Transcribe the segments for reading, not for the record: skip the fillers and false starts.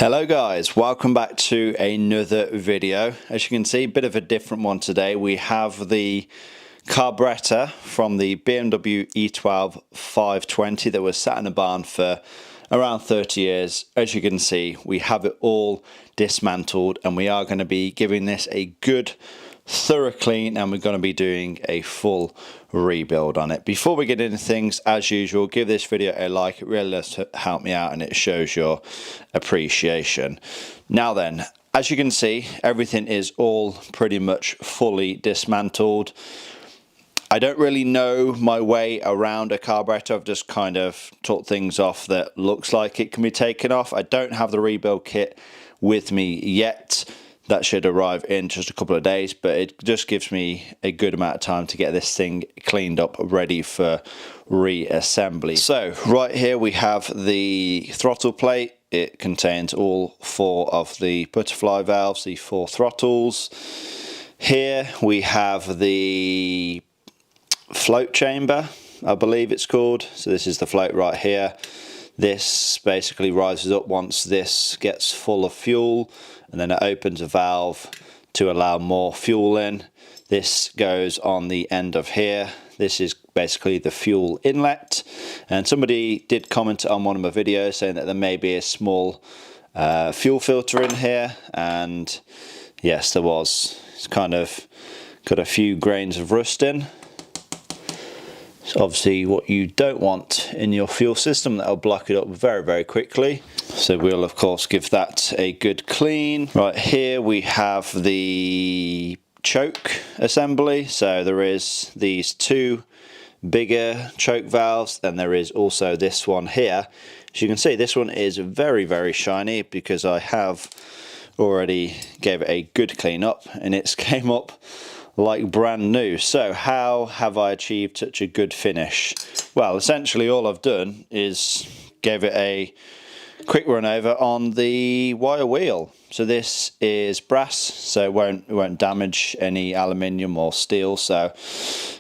Hello guys, welcome back to another video. As you can see, a bit of a different one today. We have the carburettor from the BMW E12 520 that was sat in a barn for around 30 years. As you can see, we have it all dismantled and we are going to be giving this a good thorough clean, and we're going to be doing a full rebuild on it. Before we get into things, as usual, give this video a like. It really does help me out and it shows your appreciation. Now then, as you can see, everything is all pretty much fully dismantled. I don't really know my way around a carburettor. I've just kind of took things off that looks like it can be taken off. I don't have the rebuild kit with me yet. That should arrive in just a couple of days, but it just gives me a good amount of time to get this thing cleaned up, ready for reassembly. So right here we have the throttle plate. It contains all four of the butterfly valves, the four throttles. Here we have the float chamber, I believe it's called. So this is the float right here. This basically rises up once this gets full of fuel, and then it opens a valve to allow more fuel in. This goes on the end of here. This is basically the fuel inlet, and somebody did comment on one of my videos saying that there may be a small fuel filter in here, and yes, there was. It's kind of got a few grains of rust in. It's obviously what you don't want in your fuel system. That'll block it up very, very quickly. So we'll of course give that a good clean. Right here we have the choke assembly. So there is these two bigger choke valves, and there is also this one here. As you can see, this one is very, very shiny because I have already gave it a good clean up and it's came up like brand new. So how have I achieved such a good finish? Well, essentially all I've done is gave it a quick run over on the wire wheel. So this is brass, so it won't damage any aluminium or steel. So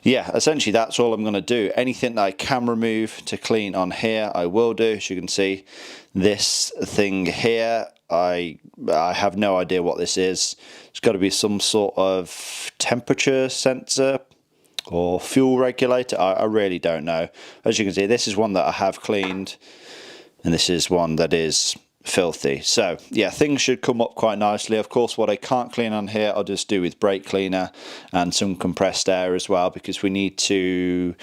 yeah, essentially that's all I'm going to do. Anything that I can remove to clean on here, I will do. As you can see, this thing here, I have no idea what this is. It's got to be some sort of temperature sensor or fuel regulator. I really don't know. As you can see, this is one that I have cleaned, and this is one that is filthy. So yeah, things should come up quite nicely. Of course, what I can't clean on here, I'll just do with brake cleaner and some compressed air as well, because we need to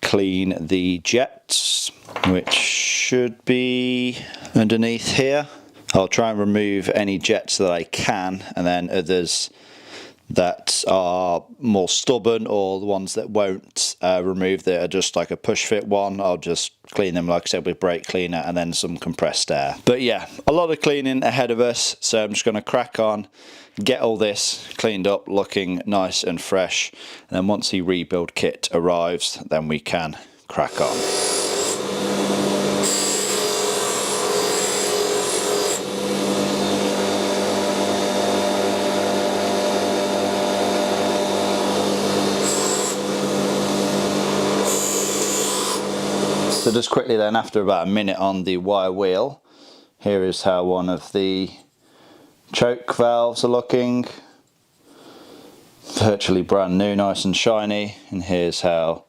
clean the jets, which should be underneath here. I'll try and remove any jets that I can, and then others that are more stubborn, or the ones that won't remove, that are just like a push fit one, I'll just clean them, like I said, with brake cleaner and then some compressed air. But yeah, a lot of cleaning ahead of us, so I'm just going to crack on, get all this cleaned up, looking nice and fresh, and then once the rebuild kit arrives, then we can crack on. So just quickly then, after about a minute on the wire wheel, here is how one of the choke valves are looking. Virtually brand new, nice and shiny, and here's how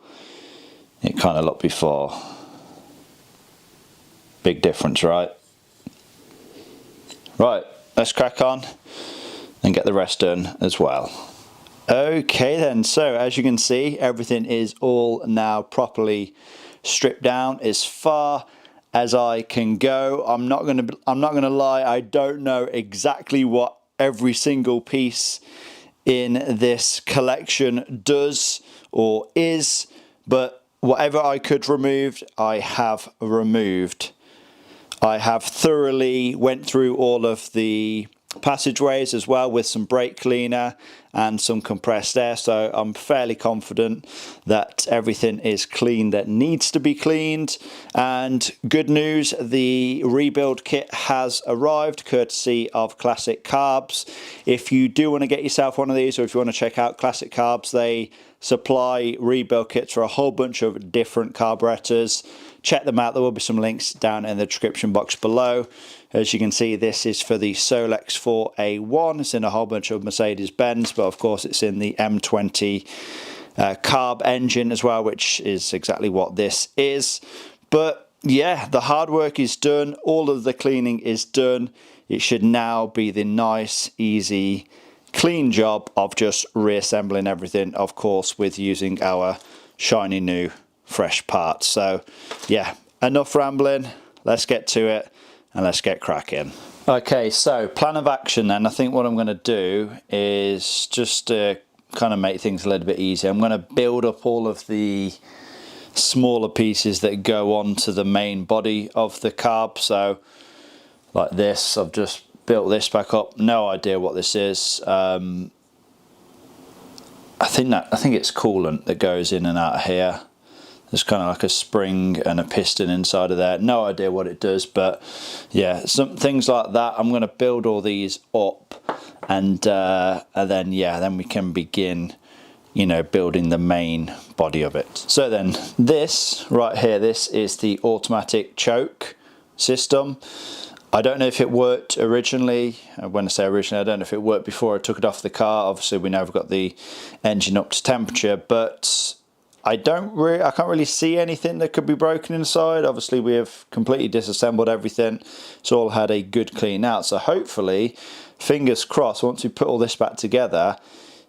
it kind of looked before. Big difference, right? Right, let's crack on and get the rest done as well. Okay then, so as you can see, everything is all now properly stripped down as far as I can go. I'm not gonna lie, I don't know exactly what every single piece in this collection does or is, but whatever I could remove, I have removed. I have thoroughly went through all of the passageways as well with some brake cleaner and some compressed air, so I'm fairly confident that everything is clean that needs to be cleaned. And good news, the rebuild kit has arrived courtesy of Classic Carbs. If you do want to get yourself one of these, or if you want to check out Classic Carbs, they supply rebuild kits for a whole bunch of different carburetors, check them out. There will be some links down in the description box below. As you can see, this is for the Solex 4A1. It's in a whole bunch of Mercedes-Benz, but of course it's in the M20 carb engine as well, which is exactly what this is. But yeah, the hard work is done. All of the cleaning is done. It should now be the nice, easy, clean job of just reassembling everything, of course, with using our shiny new fresh parts. So yeah, enough rambling. Let's get to it and let's get cracking. Okay, so plan of action then. I think what I'm going to do is just to kind of make things a little bit easier, I'm going to build up all of the smaller pieces that go onto the main body of the carb. So like this, I've just built this back up. No idea what this is. I think it's coolant that goes in and out of here. There's kind of like a spring and a piston inside of there. No idea what it does, but yeah, some things like that. I'm going to build all these up, and then yeah, then we can begin, you know, building the main body of it. So then this right here, this is the automatic choke system. I don't know if it worked originally. When I say originally, I don't know if it worked before I took it off the car. Obviously we know we've got the engine up to temperature, but I can't really see anything that could be broken inside. Obviously we have completely disassembled everything. It's all had a good clean out. So hopefully, fingers crossed, once we put all this back together,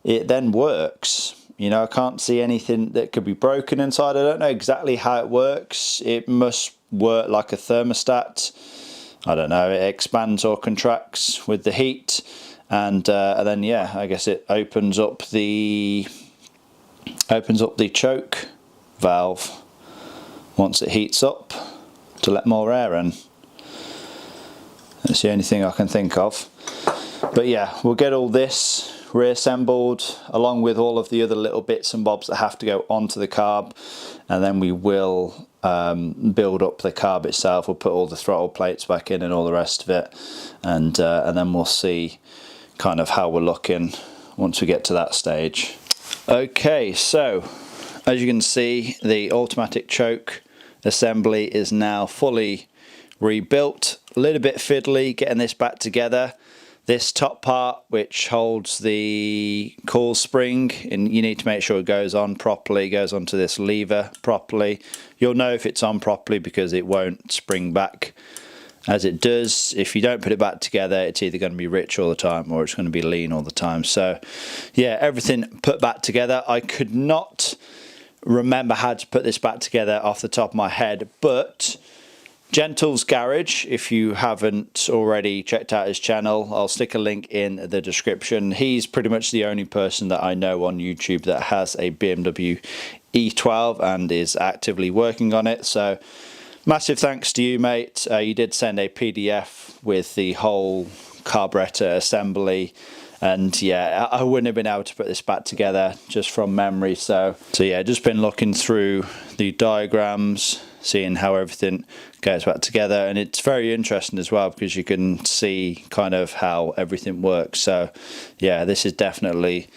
it then works. You know, I can't see anything that could be broken inside. I don't know exactly how it works. It must work like a thermostat. I don't know, it expands or contracts with the heat, and then yeah, I guess it opens up the choke valve once it heats up to let more air in. That's the only thing I can think of. But yeah, we'll get all this reassembled along with all of the other little bits and bobs that have to go onto the carb, and then we will build up the carb itself. We'll put all the throttle plates back in and all the rest of it, and then we'll see kind of how we're looking once we get to that stage. Okay, so as you can see, the automatic choke assembly is now fully rebuilt. A little bit fiddly getting this back together. This top part, which holds the coil spring, and you need to make sure it goes on properly, goes onto this lever properly. You'll know if it's on properly because it won't spring back as it does. If you don't put it back together, it's either going to be rich all the time or it's going to be lean all the time. So yeah, everything put back together. I could not remember how to put this back together off the top of my head, but Gentle's Garage, if you haven't already checked out his channel, I'll stick a link in the description. He's pretty much the only person that I know on YouTube that has a BMW E12 and is actively working on it. So massive thanks to you, mate. You did send a PDF with the whole carburettor assembly, and yeah, I wouldn't have been able to put this back together just from memory. So yeah, just been looking through the diagrams, seeing how everything goes back together, and it's very interesting as well because you can see kind of how everything works. So yeah, this is definitely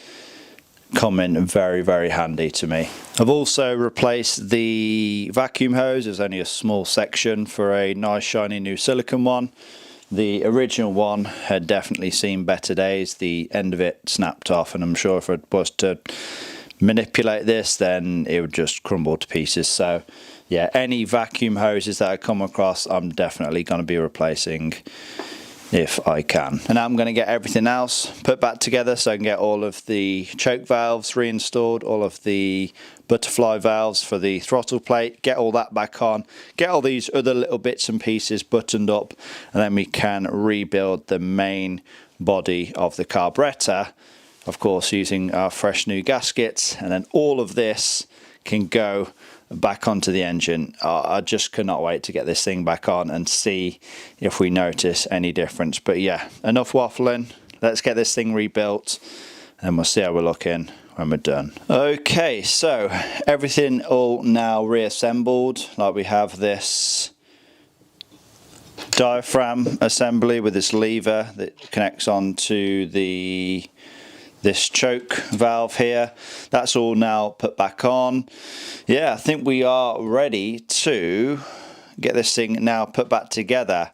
coming very, very handy to me. I've also replaced the vacuum hose. There's only a small section for a nice shiny new silicone one. The original one had definitely seen better days. The end of it snapped off, and I'm sure if it was to manipulate this, then it would just crumble to pieces. So yeah, any vacuum hoses that I come across, I'm definitely going to be replacing if I can. And now I'm going to get everything else put back together so I can get all of the choke valves reinstalled, all of the butterfly valves for the throttle plate, get all that back on, get all these other little bits and pieces buttoned up, and then we can rebuild the main body of the carburettor, of course using our fresh new gaskets, and then all of this can go back onto the engine. I just cannot wait to get this thing back on and see if we notice any difference. But yeah, enough waffling. Let's get this thing rebuilt and we'll see how we're looking when we're done. Okay, so everything all now reassembled. Like, we have this diaphragm assembly with this lever that connects onto the this choke valve here. That's all now put back on. Yeah, I think we are ready to get this thing now put back together.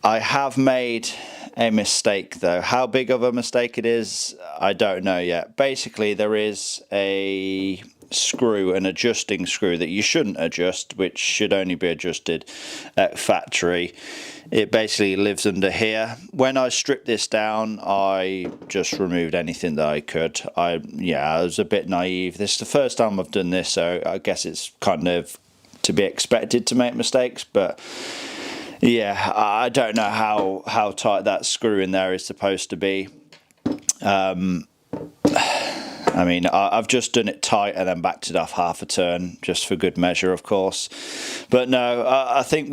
I have made a mistake though. How big of a mistake it is, I don't know yet. Basically, there is a screw, an adjusting screw that you shouldn't adjust, which should only be adjusted at factory. It basically lives under here. When I stripped this down, I just removed anything that I could. I was a bit naive. This is the first time I've done this, so I guess it's kind of to be expected to make mistakes, but yeah, I don't know how tight that screw in there is supposed to be. I mean, I've just done it tight and then backed it off half a turn, just for good measure, of course. But no, I think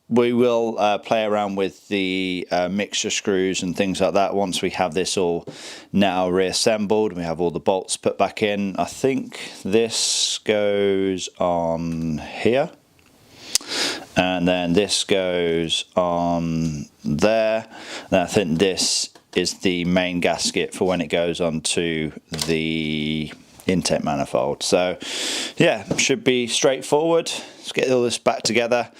we will play around with the mixture screws and things like that once we have this all now reassembled. We have all the bolts put back in. I think this goes on here. And then this goes on there. And I think this is the main gasket for when it goes onto the intake manifold. So yeah, should be straightforward. Let's get all this back together,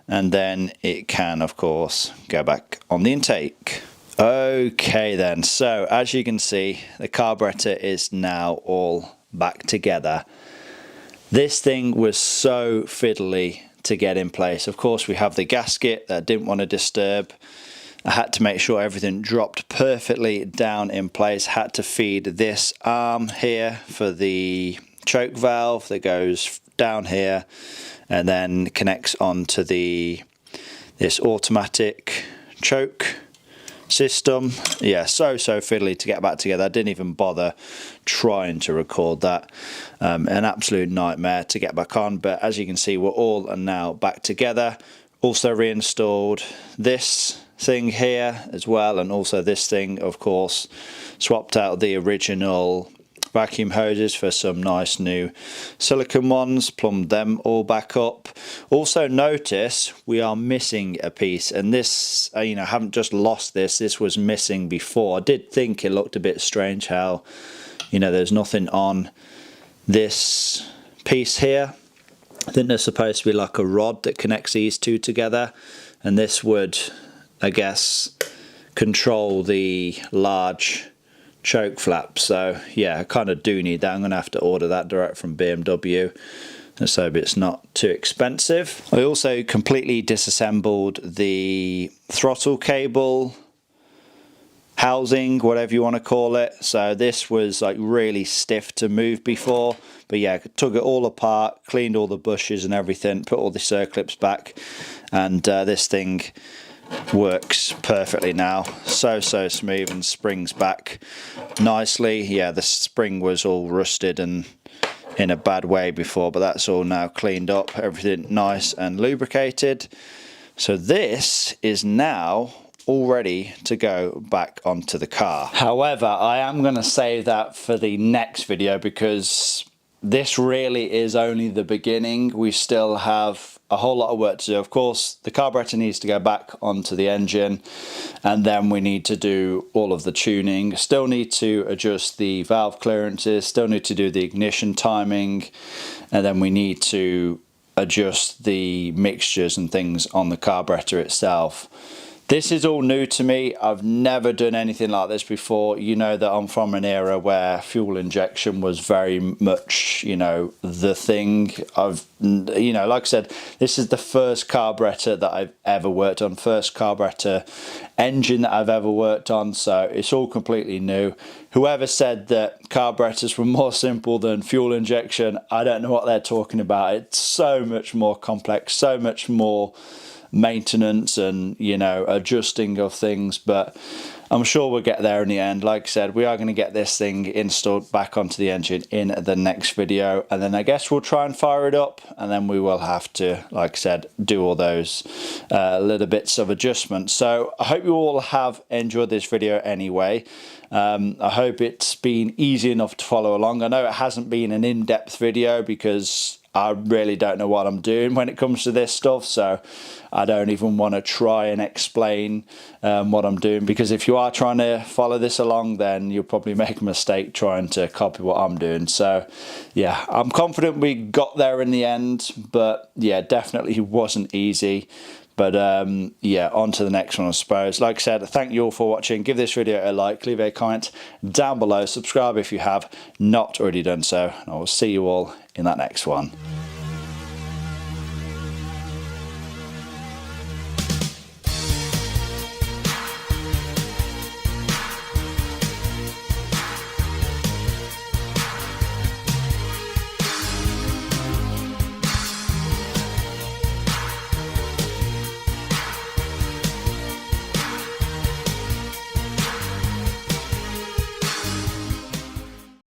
and then it can of course go back on the intake. Okay then, so as you can see, the carburetor is now all back together. This thing was so fiddly to get in place. Of course, we have the gasket that I didn't want to disturb. I had to make sure everything dropped perfectly down in place. Had to feed this arm here for the choke valve that goes down here and then connects onto this automatic choke system. Yeah, so fiddly to get back together. I didn't even bother trying to record that. An absolute nightmare to get back on, but as you can see, we're all now back together. Also reinstalled this thing here as well, and also this thing, of course. Swapped out the original vacuum hoses for some nice new silicone ones, plumbed them all back up. Also notice we are missing a piece, and this I haven't just lost this was missing before. I did think it looked a bit strange how there's nothing on this piece here. I think there's supposed to be like a rod that connects these two together, and this would, I guess, control the large choke flap. So yeah, I kind of do need that. I'm going to have to order that direct from BMW. Let's hope it's not too expensive. I also completely disassembled the throttle cable housing, whatever you want to call it. So this was like really stiff to move before, but yeah, took it all apart, cleaned all the bushes and everything, put all the circlips back, and this thing works perfectly now. So smooth and springs back nicely. Yeah, the spring was all rusted and in a bad way before, but that's all now cleaned up, everything nice and lubricated. So this is now all ready to go back onto the car. However, I am going to save that for the next video, because this really is only the beginning. We still have a whole lot of work to do. Of course, the carburetor needs to go back onto the engine, and then we need to do all of the tuning. Still need to adjust the valve clearances, still need to do the ignition timing, and then we need to adjust the mixtures and things on the carburetor itself. This is all new to me. I've never done anything like this before. You know that I'm from an era where fuel injection was very much, the thing. Like I said, this is the first carburetor that I've ever worked on, first carburetor engine that I've ever worked on, so it's all completely new. Whoever said that carburetors were more simple than fuel injection, I don't know what they're talking about. It's so much more complex, so much more maintenance and adjusting of things, but I'm sure we'll get there in the end. Like I said, we are going to get this thing installed back onto the engine in the next video, and then I guess we'll try and fire it up, and then we will have to, like I said, do all those little bits of adjustment. So I hope you all have enjoyed this video anyway. I hope it's been easy enough to follow along. I know it hasn't been an in-depth video because I really don't know what I'm doing when it comes to this stuff, so I don't even want to try and explain what I'm doing, because if you are trying to follow this along, then you'll probably make a mistake trying to copy what I'm doing. So yeah, I'm confident we got there in the end, but yeah, definitely wasn't easy. But yeah, on to the next one, I suppose. Like I said, thank you all for watching. Give this video a like, leave a comment down below, subscribe if you have not already done so, and I will see you all in that next one.